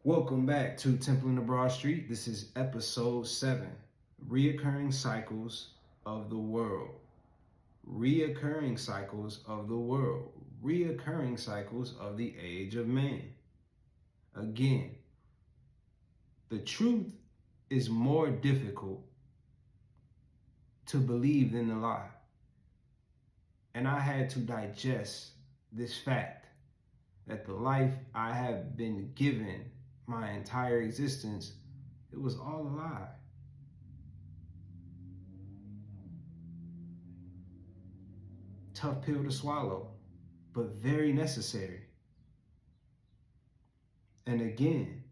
Welcome back to Temple in the Broad Street. This is episode 7, Reoccurring Cycles of the World. Reoccurring Cycles of the World. Reoccurring Cycles of the Age of Man. Again, the truth is more difficult to believe than the lie. And I had to digest this fact that the life I have been given my entire existence, it was all a lie. Tough pill to swallow, but very necessary. And again,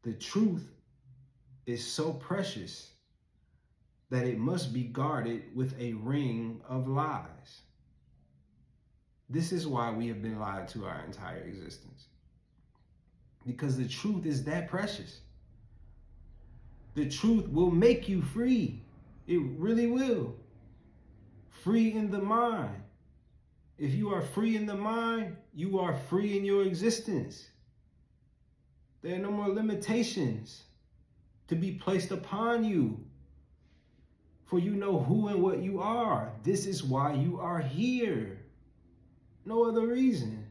the truth is so precious that it must be guarded with a ring of lies. This is why we have been lied to our entire existence. Because the truth is that precious. The truth will make you free. It really will. Free in the mind. If you are free in the mind, you are free in your existence. There are no more limitations to be placed upon you. For you know who and what you are. This is why you are here. No other reason.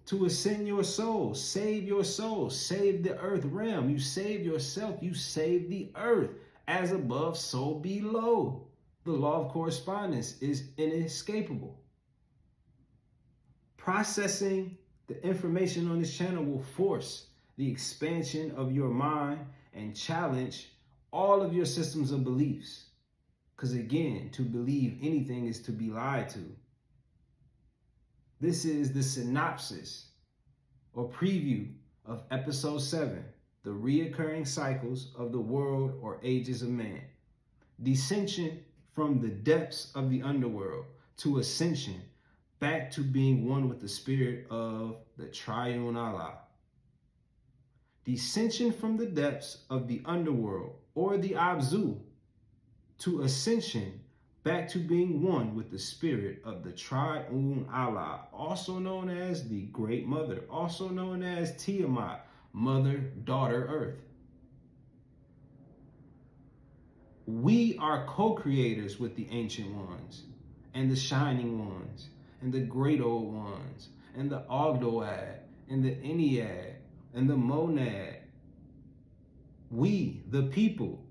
To ascend your soul, save the earth realm. You save yourself, you save the earth. As above, so below. The law of correspondence is inescapable. Processing the information on this channel will force the expansion of your mind and challenge all of your systems of beliefs. Because again, to believe anything is to be lied to. This is the synopsis or preview of episode 7, the reoccurring cycles of the world or ages of man. Descension from the depths of the underworld to ascension back to being one with the spirit of the triune Allah. Descension from the depths of the underworld or the Abzu to ascension back to being one with the spirit of the triune Allah, also known as the Great Mother, also known as Tiamat, Mother, Daughter, Earth. We are co-creators with the Ancient Ones, and the Shining Ones, and the Great Old Ones, and the Ogdoad, and the Ennead, and the Monad. We, the people,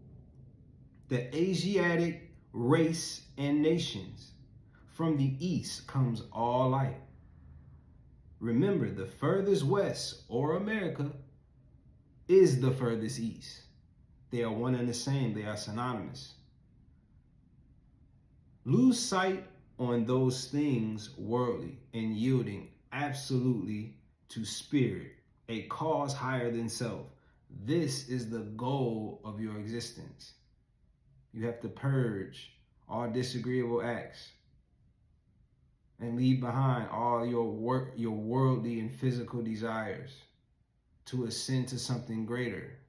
the Asiatic race and nations. From the east comes all light. Remember, the furthest west, or America, is the furthest east. They are one and the same. They are synonymous. Lose sight on those things worldly and yielding absolutely to spirit, a cause higher than self. This is the goal of your existence. You have to purge all disagreeable acts and leave behind all your worldly and physical desires to ascend to something greater.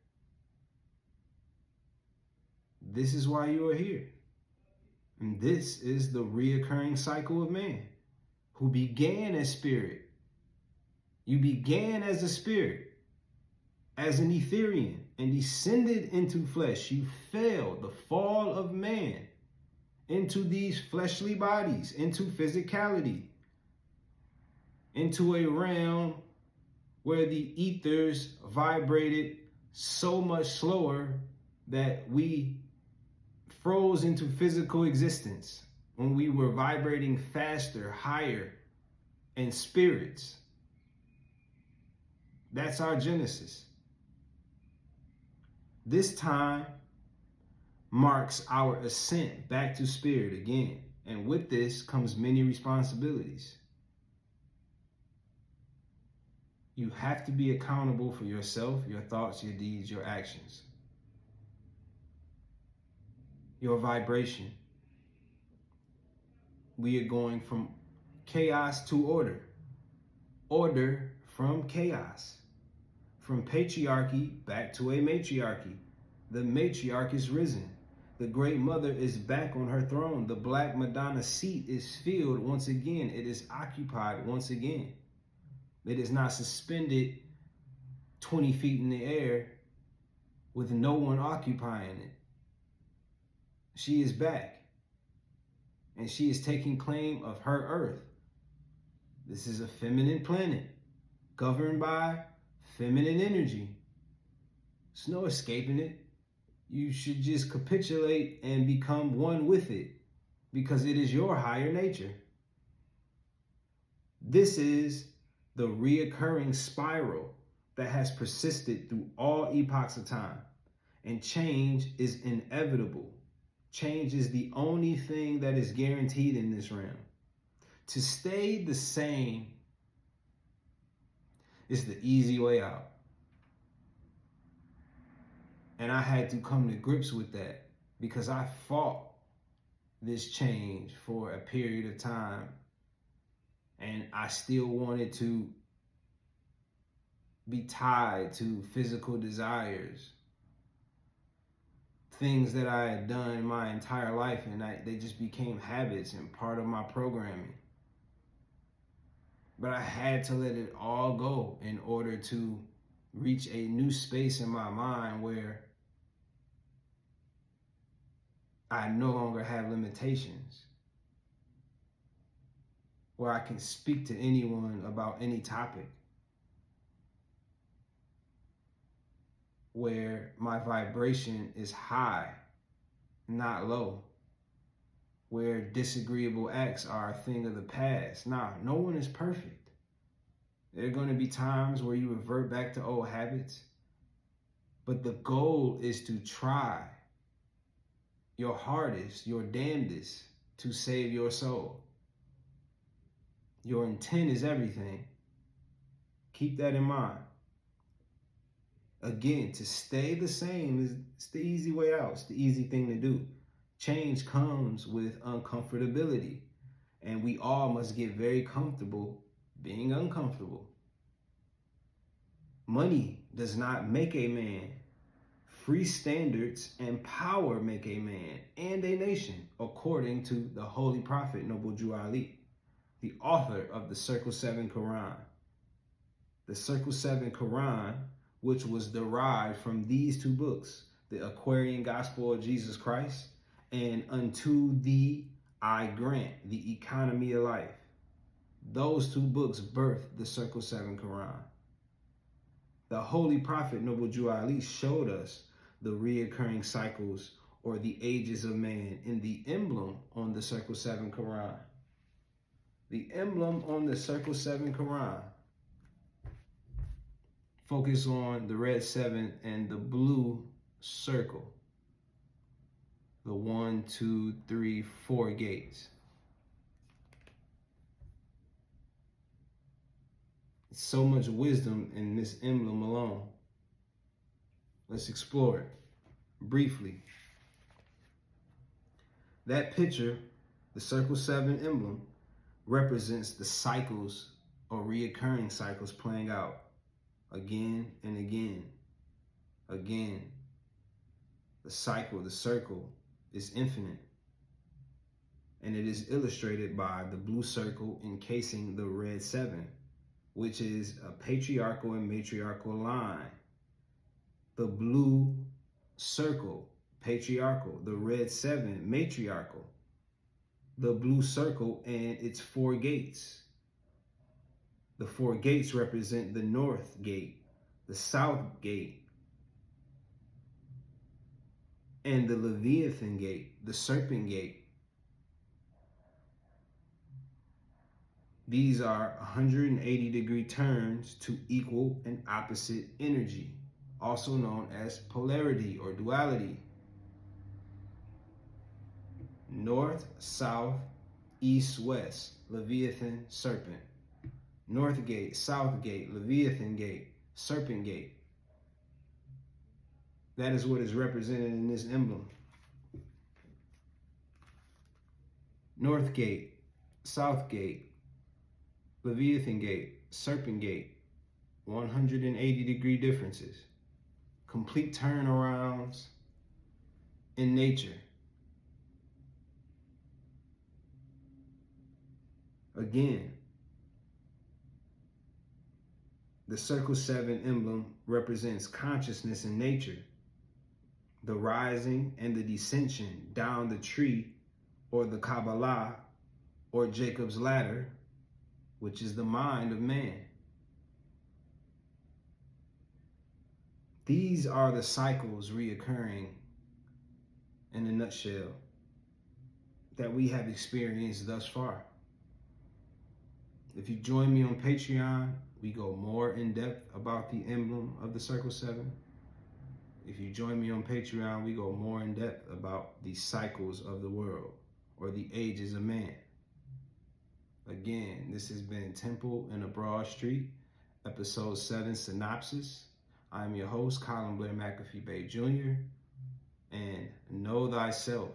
This is why you are here. And this is the reoccurring cycle of man, who began as spirit. You began as a spirit, as an Etherian, and descended into flesh. You fell, the fall of man, into these fleshly bodies, into physicality, into a realm where the ethers vibrated so much slower that we froze into physical existence when we were vibrating faster, higher, in spirits. That's our genesis. This time marks our ascent back to spirit again. And with this comes many responsibilities. You have to be accountable for yourself, your thoughts, your deeds, your actions, your vibration. We are going from chaos to order. Order from chaos. From patriarchy back to a matriarchy. The matriarch is risen. The Great Mother is back on her throne. The Black Madonna seat is filled once again. It is occupied once again. It is not suspended 20 feet in the air with no one occupying it. She is back, and she is taking claim of her earth. This is a feminine planet governed by feminine energy. There's no escaping it. You should just capitulate and become one with it, because it is your higher nature. This is the reoccurring spiral that has persisted through all epochs of time. And change is inevitable. Change is the only thing that is guaranteed in this realm. To stay the same is the easy way out. And I had to come to grips with that, because I fought this change for a period of time, and I still wanted to be tied to physical desires, things that I had done my entire life, and they just became habits and part of my programming. But I had to let it all go in order to reach a new space in my mind where I no longer have limitations, where I can speak to anyone about any topic, where my vibration is high, not low, where disagreeable acts are a thing of the past. Nah, no one is perfect. There are going to be times where you revert back to old habits, but the goal is to try your hardest, your damnedest to save your soul. Your intent is everything. Keep that in mind. Again, to stay the same is the easy way out. It's the easy thing to do. Change comes with uncomfortability, and we all must get very comfortable being uncomfortable. Money does not make a man. Free standards and power make a man and a nation, according to the Holy Prophet Noble Jew Ali, the author of the Circle 7 Koran. The Circle 7 Koran, which was derived from these two books, the Aquarian Gospel of Jesus Christ and Unto Thee I Grant, the Economy of Life. Those two books birthed the Circle 7 Koran. The Holy Prophet Noble Jew Ali showed us the reoccurring cycles, or the ages of man, in the emblem on the Circle 7 Koran. The emblem on the Circle 7 Koran focus on the red 7 and the blue circle, the 1, 2, 3, 4 gates. So much wisdom in this emblem alone. Let's explore it briefly. That picture, the Circle 7 emblem, represents the cycles or reoccurring cycles playing out again and again. Again. The cycle, the circle, is infinite. And it is illustrated by the blue circle encasing the red 7, which is a patriarchal and matriarchal line. The blue circle, patriarchal, the red 7, matriarchal. The blue circle and its 4 gates. The 4 gates represent the north gate, the south gate, and the Leviathan gate, the serpent gate. These are 180-degree turns to equal and opposite energy, also known as polarity or duality. North, south, east, west, Leviathan, serpent. North gate, south gate, Leviathan gate, serpent gate. That is what is represented in this emblem. North gate, south gate, Leviathan gate, serpent gate, 180-degree differences, complete turnarounds in nature. Again, The Circle 7 emblem represents consciousness in nature, the rising and the descension down the tree, or the Kabbalah, or Jacob's ladder, which is the mind of man. These are the cycles reoccurring in a nutshell that we have experienced thus far. If you join me on Patreon, we go more in depth about the emblem of the Circle 7. If you join me on Patreon, we go more in depth about the cycles of the world, or the ages of man. Again, this has been Temple in a Broad Street, episode 7 synopsis. I'm your host, Colin Blair McAfee Bay Jr., and know thyself,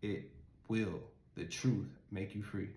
it will, the truth, make you free.